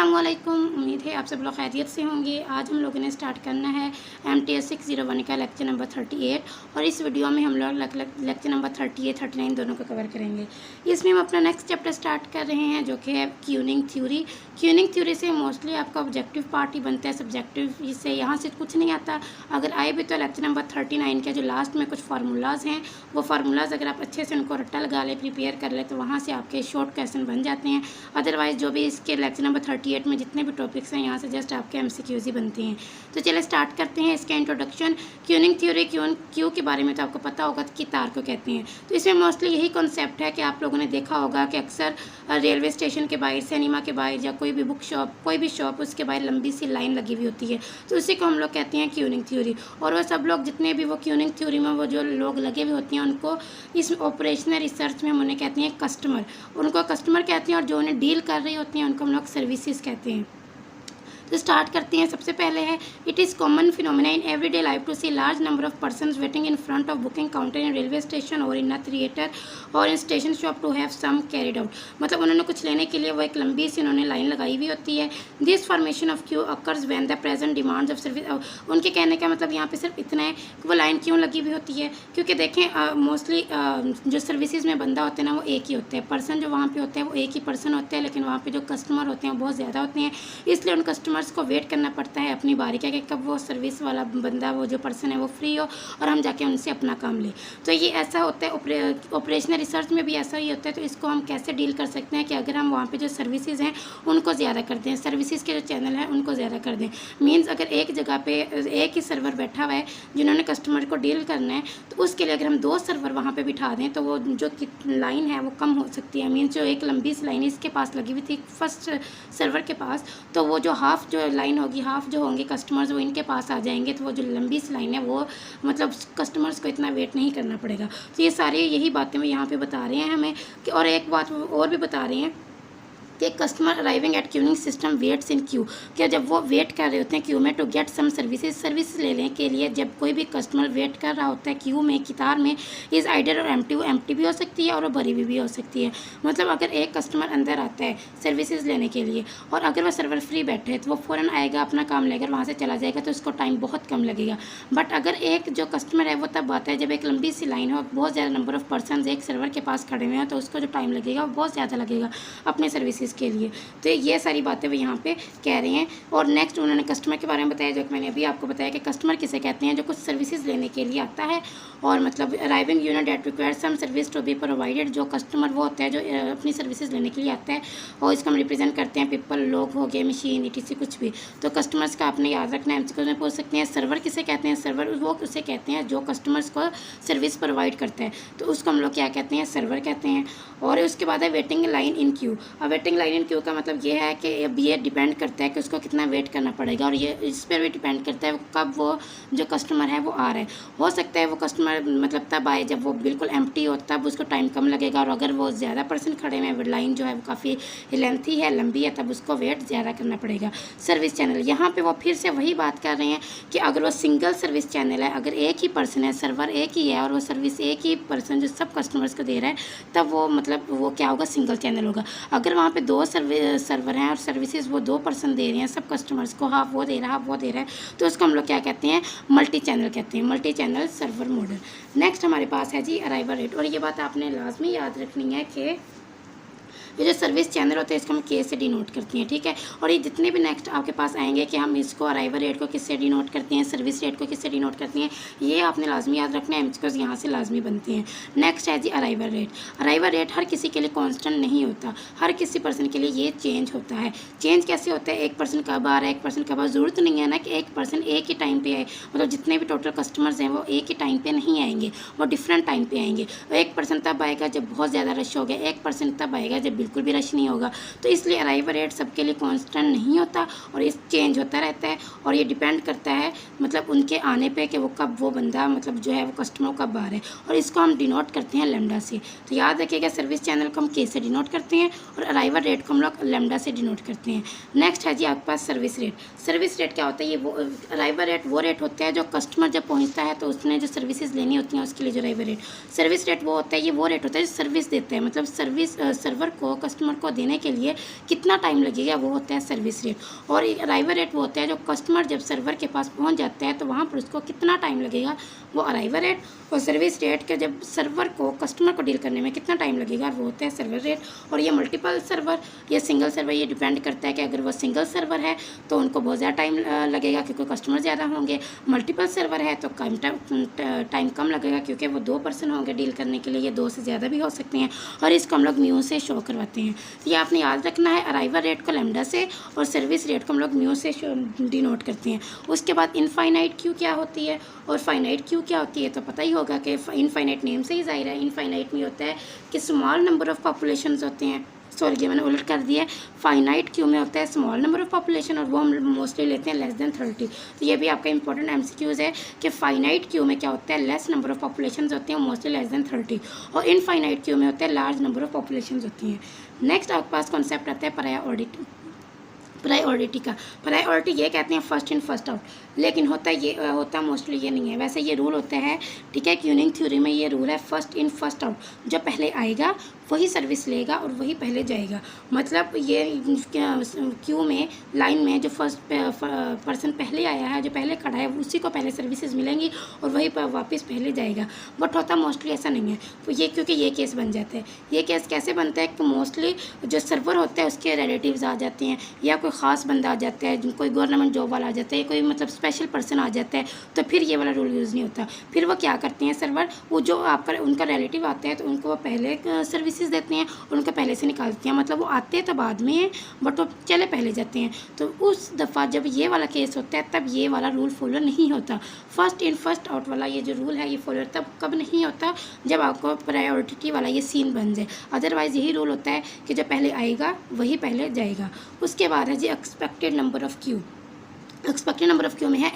अस्सलामुअलैकुम। उम्मीद है आप सब लोग खैरियत से होंगे। आज हम लोगों ने स्टार्ट करना है MTS 601 का लेक्चर नंबर 38 और इस वीडियो में हम लोग लेक्चर नंबर 38 39 दोनों को कवर करेंगे। इसमें हम अपना नेक्स्ट चैप्टर स्टार्ट कर रहे हैं जो कि है क्यूनिंग थ्योरी। क्यूनिंग थ्योरी से मोस्टली आपका ऑब्जेक्टिव पार्ट ही बनता है, सब्जेक्टिव से यहाँ से कुछ नहीं आता। अगर आए भी तो लेक्चर नंबर 39 के जो लास्ट में कुछ फार्मूलाज हैं, वो फार्मूलाज अगर आप अच्छे से उनको रट्टा लगा ले, प्रिपेयर कर ले, तो वहाँ से आपके शॉर्ट क्वेश्चन बन जाते हैं। अदरवाइज जो भी इसके लेक्चर नंबर 38 में जितने भी टॉपिक्स हैं, यहाँ से जस्ट आपके MCQs ही बनते हैं। तो चलिए स्टार्ट करते हैं इसका इंट्रोडक्शन। क्यूनिंग थ्योरी, क्यू के बारे में तो आपको पता होगा कि तार को कहते हैं। तो इसमें मोस्टली यही कॉन्सेप्ट है कि आप लोगों ने देखा होगा कि अक्सर रेलवे स्टेशन के बाहर, सिनेमा के बाहर या कोई भी बुक शॉप, कोई भी शॉप, उसके बाहर लंबी सी लाइन लगी हुई होती है। तो उसी को हम लोग कहते हैं क्यूनिंग थ्योरी। और वह सब लोग जितने भी वो क्यूनिंग थ्योरी में वो जो लोग लगे हुए होते हैं, उनको इस ऑपरेशनल रिसर्च में हम उन्हें कहते हैं कस्टमर, उनको कस्टमर कहते हैं। और जो उन्हें डील कर रही होती हैं उनको हम लोग सर्विसेज कहते हैं। तो स्टार्ट करते हैं। सबसे पहले है it is common phenomena in everyday life to see large number of persons waiting in front of booking counter in railway station और इन अ थिएटर और in station shop to have some carried out. मतलब उन्होंने कुछ लेने के लिए वो एक लंबी सी उन्होंने लाइन लगाई हुई होती है। This formation of Q occurs when the present demands of service. उनके कहने का मतलब यहाँ पे सिर्फ इतना है कि वो लाइन क्यों लगी हुई होती है, क्योंकि देखें मोस्टली जो सर्विसेज में बंदा होते हैं ना, वो एक ही होते हैं। पर्सन जो वहाँ पे होते हैं वो एक ही पर्सन होते हैं, लेकिन वहाँ पे जो कस्टमर होते हैं वो बहुत ज़्यादा होते हैं। इसलिए उन कस्टमर्स को वेट करना पड़ता है अपनी बारी का, कि कब वो सर्विस वाला बंदा, वो जो पर्सन है, वो फ्री हो और हम जाके उनसे अपना काम लें। तो ये ऐसा होता है। ऑपरेशनल रिसर्च में भी ऐसा ही होता है। तो इसको हम कैसे डील कर सकते हैं कि अगर हम वहाँ पे जो सर्विसेज हैं उनको ज़्यादा कर दें, सर्विसेज के जो चैनल हैं उनको ज़्यादा कर दें। मीन्स अगर एक जगह पे एक ही सर्वर बैठा हुआ है जिन्होंने कस्टमर को डील करना है, तो उसके लिए अगर हम 2 सर्वर वहाँ पर बिठा दें तो वो जो लाइन है वो कम हो सकती है। मीन्स जो एक लंबी सी लाइन इसके पास लगी हुई थी फर्स्ट सर्वर के पास, तो वो जो हाफ जो लाइन होगी, हाफ जो होंगे कस्टमर्स वो इनके पास आ जाएंगे। तो वो जो लंबी सी लाइन है वो मतलब कस्टमर्स को इतना वेट नहीं करना पड़ेगा। तो ये सारी यही बातें वो यहाँ पे बता रहे हैं हमें कि, और एक बात और भी बता रहे हैं कि customer arriving at queuing system waits in queue. क्या जब वो वेट कर रहे होते हैं क्यू में टू गेट सम सर्विस लेने के लिए, जब कोई भी कस्टमर वेट कर रहा होता है क्यू में, कतार में, इज़ आइडर और एम्प्टी भी हो सकती है और भरी हुई भी हो सकती है। मतलब अगर एक कस्टमर अंदर आता है सर्विसेज लेने के लिए और अगर वह सर्वर फ्री बैठे है तो वो फ़ौरन आएगा, अपना काम लेकर वहाँ से चला जाएगा, तो उसको टाइम बहुत कम लगेगा। बट अगर एक जो कस्टमर है वो तब आता है जब एक लंबी सी लाइन हो, बहुत ज़्यादा नंबर ऑफ़ पर्सन एक सर्वर के पास खड़े हुए हैं, तो उसको जो टाइम लगेगा वो बहुत ज़्यादा लगेगा अपने सर्विसेज के लिए। तो ये सारी बातें वो यहाँ पे कह रहे हैं। और नेक्स्ट उन्होंने कस्टमर के बारे में बताया, जो कि मैंने अभी आपको बताया कि कस्टमर किसे कहते हैं, जो कुछ सर्विसेज लेने के लिए आता है और मतलब arriving unit date require some service to be provided. जो कस्टमर वो होता है जो अपनी सर्विसेज लेने के लिए आता है, और इसको हम रिप्रेजेंट करते हैं पीपल, लोग हो गए, मशीन, ETC कुछ भी। तो कस्टमर्स का आपने याद रखना है, MCQ में पूछ सकते हैं। सर्वर किसे कहते हैं, सर्वर वो उसे कहते हैं जो कस्टमर्स को सर्विस प्रोवाइड करता है, तो उसको हम लोग क्या कहते हैं, सर्वर कहते हैं। और उसके बाद है वेटिंग लाइन इन क्यू। अब वेटिंग लाइन इन क्यू का मतलब ये है कि अब ये डिपेंड करता है कि उसको कितना वेट करना पड़ेगा, और ये इस पर भी डिपेंड करता है कब वो जो कस्टमर है वो आ रहा है। हो सकता है वो कस्टमर मतलब तब आए जब वो बिल्कुल एम्प्टी हो, तब उसको टाइम कम लगेगा। और अगर वो ज़्यादा पर्सन खड़े हैं, लाइन जो है वो काफ़ी लेंथी है, लंबी है, तब उसको वेट ज़्यादा करना पड़ेगा। सर्विस चैनल, यहाँ पे वो फिर से वही बात कर रहे हैं कि अगर वो सिंगल सर्विस चैनल है, अगर एक ही पर्सन है, सर्वर एक ही है और वो सर्विस एक ही पर्सन जो सब कस्टमर्स को दे रहा है, तब वो मतलब वो क्या होगा, सिंगल चैनल होगा। अगर वहाँ पे 2 सर्वर हैं और सर्विसेज वो 2 पर्सन दे रहे हैं सब कस्टमर्स को, हाफ वो दे रहा है, हाफ वो दे रहा है, तो उसको हम लोग क्या कहते हैं, मल्टी चैनल कहते हैं, multi channel server model. Next हमारे पास है जी अराइवल रेट। और ये बात आपने लाजमी याद रखनी है कि ये जो सर्विस चैनल होते हैं इसको हम K से डिनोट करते हैं, ठीक है। और ये जितने भी नेक्स्ट आपके पास आएंगे कि हम इसको अराइवल रेट को किससे डिनोट करते हैं, सर्विस रेट को किससे डिनोट करते हैं, ये आपने लाजमी याद रखना है, MCQs यहाँ से लाजमी बनते हैं। नेक्स्ट है जी अराइवल रेट। अराइवल रेट हर किसी के लिए कॉन्स्टेंट नहीं होता, हर किसी पर्सन के लिए ये चेंज होता है। चेंज कैसे होता है, एक पर्सन कब आ रहा है, एक पर्सन कब आ, ज़रूरत नहीं है ना कि एक पर्सन एक ही टाइम पे आए। मतलब जितने भी टोटल कस्टमर्स हैं वो एक ही टाइम पे नहीं आएंगे, वो डिफरेंट टाइम पे आएंगे। एक पर्सन तब आएगा जब बहुत ज़्यादा रश हो गया, एक पर्सन तब आएगा जब बिल्कुल भी रश नहीं होगा। तो इसलिए अराइवल रेट सबके लिए कांस्टेंट नहीं होता और ये चेंज होता रहता है। और ये डिपेंड करता है मतलब उनके आने पे कि वो कब वो बंदा मतलब जो है वो कस्टमर कब आ रहा है। और इसको हम डिनोट करते हैं लैम्डा से। तो याद रखिएगा, सर्विस चैनल को हम K से डिनोट करते हैं और अराइवल रेट को हम लोग लैम्डा से डिनोट करते हैं। नेक्स्ट है जी आपके पास सर्विस रेट। सर्विस रेट क्या होता है, ये वो अराइवल रेट वो रेट होता है जो कस्टमर जब पहुँचता है तो उसने जो सर्विसेज लेनी होती हैं उसके लिए जो अराइवल रेट। सर्विस रेट वो होता है, ये वो रेट होता है जो सर्विस देता है, मतलब सर्विस सर्वर को को कस्टमर को देने के लिए कितना टाइम लगेगा, वो होता है सर्विस रेट। और अराइवल रेट वो होता है जो कस्टमर जब सर्वर के पास पहुंच जाता है तो वहाँ पर उसको कितना टाइम लगेगा, वो अराइवल रेट। और सर्विस रेट के जब सर्वर को कस्टमर को डील करने में कितना टाइम लगेगा, वो होता है सर्वर रेट। और ये मल्टीपल सर्वर या सिंगल सर्वर, ये डिपेंड करता है कि अगर वो सिंगल सर्वर है तो उनको बहुत ज़्यादा टाइम लगेगा क्योंकि कस्टमर ज़्यादा होंगे। मल्टीपल सर्वर है तो टाइम कम लगेगा क्योंकि वो 2 पर्सन होंगे डील करने के लिए, ये 2 से ज़्यादा भी हो सकते हैं। और इसको हम लोग म्यू से शो करवाते हैं। तो ये आपने याद रखना है, अराइवल रेट को लैम्डा से और सर्विस रेट को हम लोग म्यू से डिनोट करते हैं। उसके बाद इनफाइनाइट क्यू क्या होती है और फाइनाइट क्यू क्या होती है, तो पता ही होगा कि इनफाइनाइट नेम से ही जाहिर है। इनफाइनाइट में होता है कि स्मॉल नंबर ऑफ पॉपुलेशंस होते हैं, सॉरी ये मैंने उलट कर दिया है। फाइनाइट क्यू में होता है स्मॉल नंबर ऑफ पॉपुलेशन और वो हम मोस्टली लेते हैं लेस देन 30। तो ये भी आपका इंपॉर्टेंट एमसीक्यूज है कि फाइनाइट क्यू में क्या होता है, लेस नंबर ऑफ पॉपुलेशन होते हैं मोस्टली लेस देन 30। और इनफाइनाइट क्यू में होता है लार्ज नंबर ऑफ पॉपुलेशन होती हैं। नेक्स्ट आपके पास कॉन्सेप्ट आता है प्रायोरिटी का। प्रायोरिटी ये कहते हैं फर्स्ट इन फर्स्ट आउट, लेकिन होता मोस्टली ये नहीं है। वैसे ये रूल होता है, ठीक है, क्यूइंग थ्योरी में ये रूल है फर्स्ट इन फर्स्ट आउट। जो पहले आएगा वही सर्विस लेगा और वही पहले जाएगा। मतलब ये क्यू में लाइन में जो फर्स्ट पर्सन पहले आया है, जो पहले खड़ा है, उसी को पहले सर्विसेज मिलेंगी और वही वापस पहले जाएगा। बट होता मोस्टली ऐसा नहीं है। तो ये क्योंकि ये केस बन जाता है। ये केस कैसे बनता है कि मोस्टली जो सर्वर होता है उसके रिलेटिव्स आ जाते हैं या कोई ख़ास बंदा आ जाता है, कोई गवर्नमेंट जॉब वाला आ जाता है, कोई मतलब स्पेशल पर्सन आ जाता है, तो फिर ये वाला रूल यूज़ नहीं होता। फिर वो क्या करते हैं सर्वर, वो जो आपका उनका रिलेटिव आते हैं तो उनको वो पहले सर्विसेज देते हैं और उनको पहले से निकालते हैं। मतलब वो आते हैं तो बाद में हैं बट वो चले पहले जाते हैं। तो उस दफ़ा जब ये वाला केस होता है तब ये वाला रूल फॉलो नहीं होता। फर्स्ट इन फर्स्ट आउट वाला ये जो रूल है ये फॉलो तब कब नहीं होता, जब आपको प्रायोरिटी वाला ये सीन बन जाए। अदरवाइज़ यही रूल होता है कि जो पहले आएगा वही पहले जाएगा। उसके बाद है जी expected number of queue. Expected number of queue में है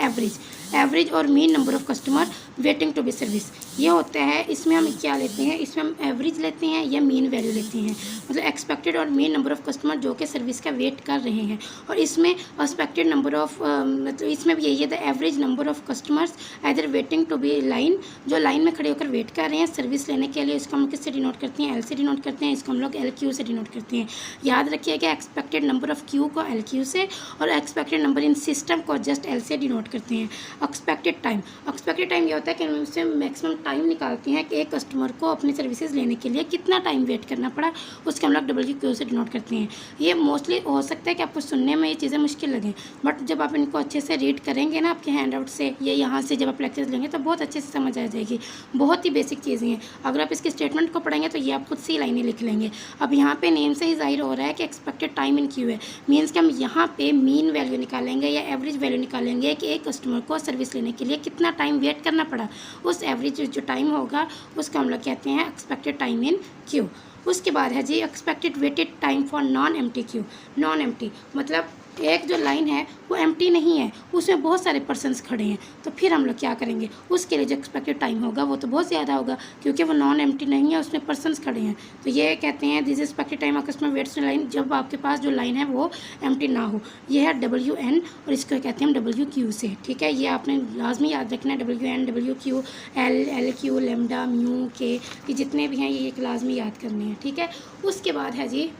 एवरेज और mean number of customer waiting to be service. ये होता है, इसमें हम क्या लेते हैं, इसमें हम एवरेज लेते हैं या मीन वैल्यू लेते हैं। मतलब एक्सपेक्टेड और मीन नंबर ऑफ़ कस्टमर जो कि सर्विस का वेट कर रहे हैं। और इसमें एक्सपेक्टेड नंबर ऑफ़ मतलब इसमें भी यही है, the average number of customers either waiting to be line, जो लाइन में खड़े होकर वेट कर रहे हैं सर्विस लेने के लिए। इसको हम किससे डिनोट करते हैं, एल से डिनोट करते हैं। इसको हम लोग एल क्यू से डिनोट करते हैं। याद रखिएगा एक्सपेक्टेड नंबर ऑफ़ क्यू को एल क्यू से और एक्सपेक्टेड नंबर इन सिस्टम को जस्ट एल से डिनोट करते हैं। एक्सपेक्टेड टाइम ये होता है कि हम उससे मैक्सिमम टाइम निकालते हैं कि एक कस्टमर को अपनी सर्विसेज लेने के लिए कितना टाइम वेट करना पड़ा, उसके हम लोग WQ से डिनोट करते हैं। ये मोस्टली हो सकता है कि आपको सुनने में ये चीज़ें मुश्किल लगें, बट जब आप इनको अच्छे से रीड करेंगे ना आपके हैंड आउट से, ये यहाँ से जब आप लेक्चर्स लेंगे तो बहुत अच्छे से समझ आ जाएगी। बहुत ही बेसिक चीज़ें हैं। अगर आप इसके स्टेटमेंट को पढ़ेंगे तो ये आप खुद से ही लाइनें लिख लेंगे। अब यहाँ पे नेम से ही जाहिर हो रहा है कि एक्सपेक्टेड टाइम इन क्यू है, मीन्स कि हम यहाँ पे मीन वैल्यू निकालेंगे या एवरेज वैल्यू निकालेंगे कि एक कस्टमर को सर्विस लेने के लिए कितना टाइम वेट करना पड़ा। उस एवरेज जो टाइम होगा उसका हम लोग कहते हैं एक्सपेक्टेड टाइम इन क्यू। उसके बाद है जी expected weighted time for non empty queue. Non empty मतलब एक जो लाइन है वो एम्प्टी नहीं है, उसमें बहुत सारे पर्सन्स खड़े हैं, तो फिर हम लोग क्या करेंगे, उसके लिए जो एक्सपेक्टेड टाइम होगा वो तो बहुत ज़्यादा होगा क्योंकि वो नॉन एम्प्टी नहीं है, उसमें पर्सन्स खड़े हैं। तो ये कहते हैं this expected time of customer waits line, जब आपके पास जो लाइन है वो एम्प्टी ना हो। ये है WN और इसको कहते हैं हम WQ से। ठीक है, ये आपने लाजमी याद रखना है। WN, WQ, LQ, lambda, mu, के, ये जितने भी हैं ये एक लाजमी याद करने हैं। ठीक है, उसके बाद है जी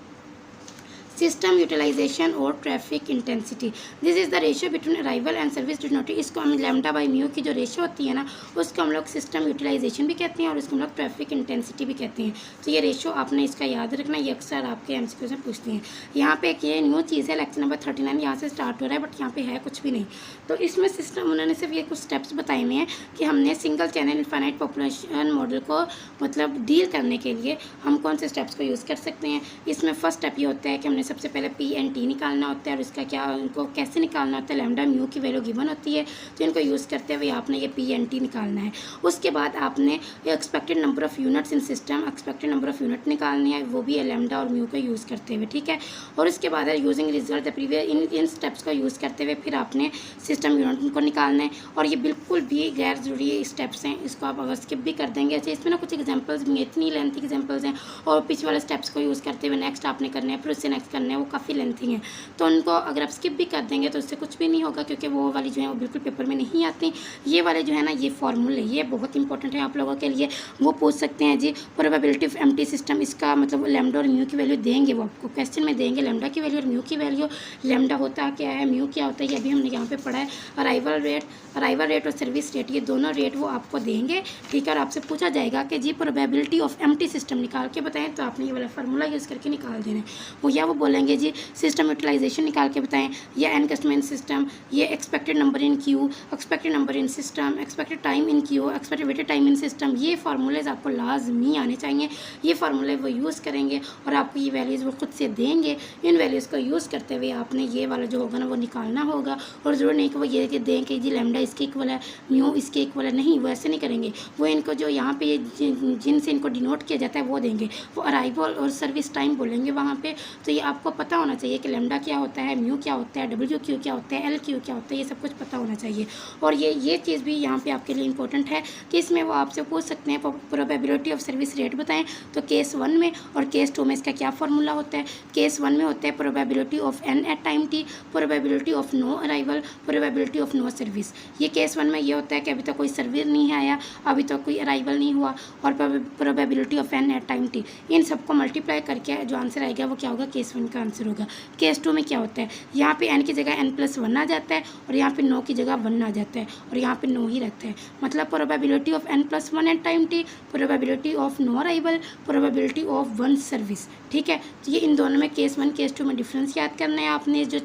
सिस्टम यूटिलाइजेशन और traffic intensity. This is the ratio between arrival and service denote. इसको हम लैम्डा बाई म्यू की जो रेशियो होती है ना उसको हम लोग सिस्टम यूटिलाइजेशन भी कहते हैं और इसको हम लोग ट्रैफिक इंटेंसिटी भी कहते हैं। तो ये रेशियो आपने इसका याद रखना, ये अक्सर आपके MCQ से पूछते हैं। यहाँ पे एक ये न्यू चीज़ है, लेक्चर नंबर 39 यहाँ से स्टार्ट हो रहा है बट यहाँ पे है कुछ भी नहीं। तो इसमें सिस्टम उन्होंने सिर्फ ये कुछ स्टेप्स बताए हुए हैं कि हमने single channel infinite population model को मतलब डील करने के लिए हम कौन से स्टेप्स को यूज़ कर सकते हैं। इसमें फर्स्ट स्टेप ये होता है कि हमने सबसे पहले P&T निकालना होता है और इसका क्या इनको कैसे निकालना होता है। लैम्डा म्यू की वैल्यू गिवन होती है तो इनको यूज़ करते हुए आपने ये P&T निकालना है। उसके बाद आपने expected number of units in system, expected number of unit निकालनी है, वो भी है लैम्डा और म्यू को यूज़ करते हुए। ठीक है, और उसके बाद है यूजिंग रिजल्ट प्रीवियस, इन स्टेप्स को यूज़ करते हुए फिर आपने सिस्टम यूनिट को निकालना है। और ये बिल्कुल भी गैर ज़रूरी स्टेप्स हैं, इसको आप अगर स्किप भी कर देंगे। अच्छा, इसमें ना कुछ एग्जाम्पल्स, इतनी लेंथी एग्जाम्पल्स हैं और पिछले वाले स्टेप्स को यूज़ करते हुए नेक्स्ट आपने करना है, फिर उससे नेक्स्ट करना है वो काफ़ी लेंथी है, तो उनको अगर आप स्किप भी कर देंगे तो उससे कुछ भी नहीं होगा, क्योंकि वो वाली जो है वो बिल्कुल पेपर में नहीं आती। ये वाले जो है ना ये फार्मूले ये बहुत इंपॉर्टेंट है आप लोगों के लिए। वो पूछ सकते हैं जी प्रोबेबिलिटी ऑफ एम्प्टी सिस्टम, इसका मतलब लैम्डा और म्यू की वैल्यू देंगे, वो आपको क्वेश्चन में देंगे लैम्डा की वैल्यू और म्यू की वैल्यू। लैम्डा होता क्या है, म्यू क्या होता है, ये अभी हमने यहाँ पे पढ़ा है। अराइवल रेट और सर्विस रेट, ये दोनों रेट वो आपको देंगे, ठीक है। और आपसे पूछा जाएगा कि जी प्रोबेबिलिटी ऑफ एम्प्टी सिस्टम निकाल के बताएं, तो आपने ये वाला फार्मूला यूज़ करके निकाल देना है। वो बोलेंगे जी सिस्टम यूटिलाइजेशन निकाल के बताएं, या एन कस्टमर इन सिस्टम, ये expected number in queue, expected number in system, expected time in queue, expected weighted time in system. ये फार्मूलेज आपको लाजमी आने चाहिए। ये फार्मूले वो यूज़ करेंगे और आपको ये वैल्यूज़ वो खुद से देंगे। इन वैल्यूज़ को यूज़ करते हुए आपने ये वाला जो होगा ना वो निकालना होगा। और ज़रूर नहीं कि वो ये दें कि जी लैम्डा इसके इक्वल है, म्यू इसके इक्वल है, नहीं, वो ऐसे नहीं करेंगे। वो इनको जो यहाँ पे जिनसे इनको डिनोट किया जाता है वो देंगे, वो अराइवल और सर्विस टाइम बोलेंगे वहाँ पे। तो ये आपको पता होना चाहिए कि लैम्डा क्या होता है, म्यू क्या होता है, डब्ल्यू क्यू क्या होता है, एल क्यू क्या होता है, ये सब कुछ पता होना चाहिए। और ये चीज़ भी यहाँ पे आपके लिए इंपॉर्टेंट है कि इसमें वो आपसे पूछ सकते हैं प्रोबेबिलिटी ऑफ सर्विस रेट बताएं, तो केस 1 में और केस 2 में इसका क्या फार्मूला होता है। केस 1 में होता है probability of n at time t, probability of no arrival, probability of no service. ये केस 1 में ये होता है कि अभी तक कोई सर्विस नहीं आया, अभी तक कोई अराइवल नहीं हुआ, और probability of n at time t. इन सबको मल्टीप्लाई करके जो आंसर आएगा वो क्या होगा, केस 1 का आंसर होगा। केस 2 में क्या होता है, यहाँ पे एन की जगह n+1 आ जाता है और यहाँ पे नो की जगह 1 आ जाता है और यहाँ पे नो ही रहता है। मतलब probability of n+1 at time t, probability of no arrival, probability of 1 service, ठीक है। तो ये इन दोनों में केस 1 केस 2 में डिफरेंस याद करना है आपने। जो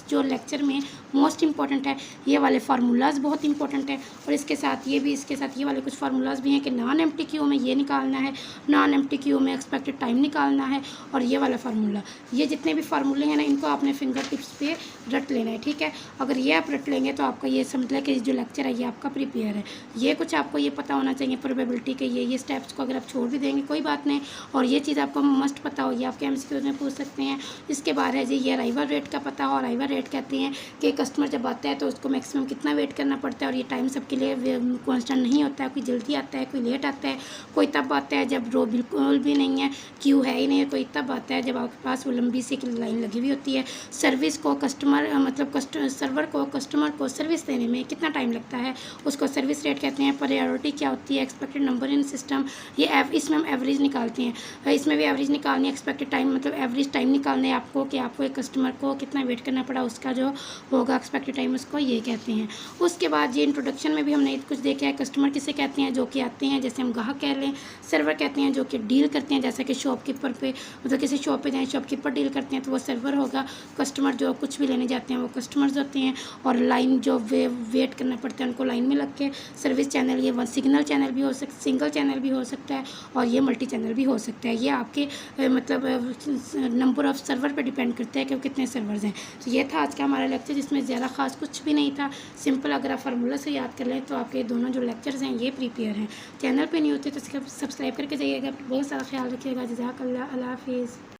जो लेक्चर में मोस्ट इंपॉर्टेंट है, ये वाले फार्मूलाज बहुत इंपॉर्टेंट है। और इसके साथ ये वाले कुछ फार्मूलाज भी हैं कि नॉन एम्प्टी क्यू में ये निकालना है, नॉन एम्प्टी क्यू में एक्सपेक्टेड टाइम निकालना है, और ये वाला फार्मूला। ये जितने भी फार्मूले हैं ना इनको आपने फिंगर टिप्स पे रट लेना है, ठीक है। अगर ये आप रट लेंगे तो आपका ये समझ लें कि जो लेक्चर है ये आपका प्रिपेयर है। ये कुछ आपको ये पता होना चाहिए प्रोबेबिलिटी के ये स्टेप्स को अगर आप छोड़ भी देंगे कोई बात नहीं, और ये चीज़ आपको मस्ट पता हो, ये आपके एमसीक्यूज में पूछ सकते हैं। इसके बाद है जी ये अराइवल रेट का पता हो। अराइवल रेट कहते हैं कि कस्टमर जब आता है तो उसको मैक्सिमम कितना वेट करना पड़ता है, और ये टाइम सबके लिए कॉन्स्टेंट नहीं होता है, कोई जल्दी आता है, कोई लेट आता है, कोई तब आता है जब रो बिल्कुल भी नहीं है, क्यू है ही नहीं है, कोई तब आता है जब आपके पास वो लंबी सी लाइन लगी हुई होती है। सर्विस को सर्वर को कस्टमर को सर्विस देने में कितना टाइम लगता है, उसको सर्विस रेट कहते हैं। प्रायोरिटी क्या होती है, एक्सपेक्टेड नंबर इन सिस्टम, ये इसमें हम एवरेज निकालते हैं। इसमें भी एवरेज निकालनी है, एक्सपेक्टेड टाइम मतलब एवरेज टाइम निकालना है आपको कि आपको एक कस्टमर को कितना वेट करना पड़ा, उसका जो होगा एक्सपेक्टेड टाइम उसको ये कहते हैं। उसके बाद ये इंट्रोडक्शन में भी हमने कुछ देखा है। कस्टमर किसे कहते हैं, जो कि आते हैं, जैसे हम ग्राहक कह लें। सर्वर कहते हैं जो कि डील करते हैं, जैसे कि शॉपकीपर पे मतलब किसी शॉप पे जाएँ शॉपकीपर डील करते हैं तो वो सर्वर होगा। कस्टमर जो कुछ भी लेने जाते हैं वो कस्टमर्स होते हैं। और लाइन जो वेट करना पड़ता है उनको लाइन में लग के। सर्विस चैनल ये सिग्नल चैनल भी हो सकता है, सिंगल चैनल भी हो सकता है, और ये मल्टी चैनल भी हो सकता है। ये आपके मतलब नंबर ऑफ़ सर्वर पे डिपेंड करता है कि कितने सर्वर्स हैं। तो ये था आज का हमारा लेक्चर, जिसमें ज़्यादा खास कुछ भी नहीं था। सिंपल अगर आप फार्मूला से याद कर लें तो आपके दोनों जो लेक्चर्स हैं ये प्रिपेयर हैं। चैनल पे नहीं होते तो सब्सक्राइब करके जाइएगा। बहुत सारा ख्याल रखिएगा। जज़ाकल्लाह, अल्लाह हाफिज़।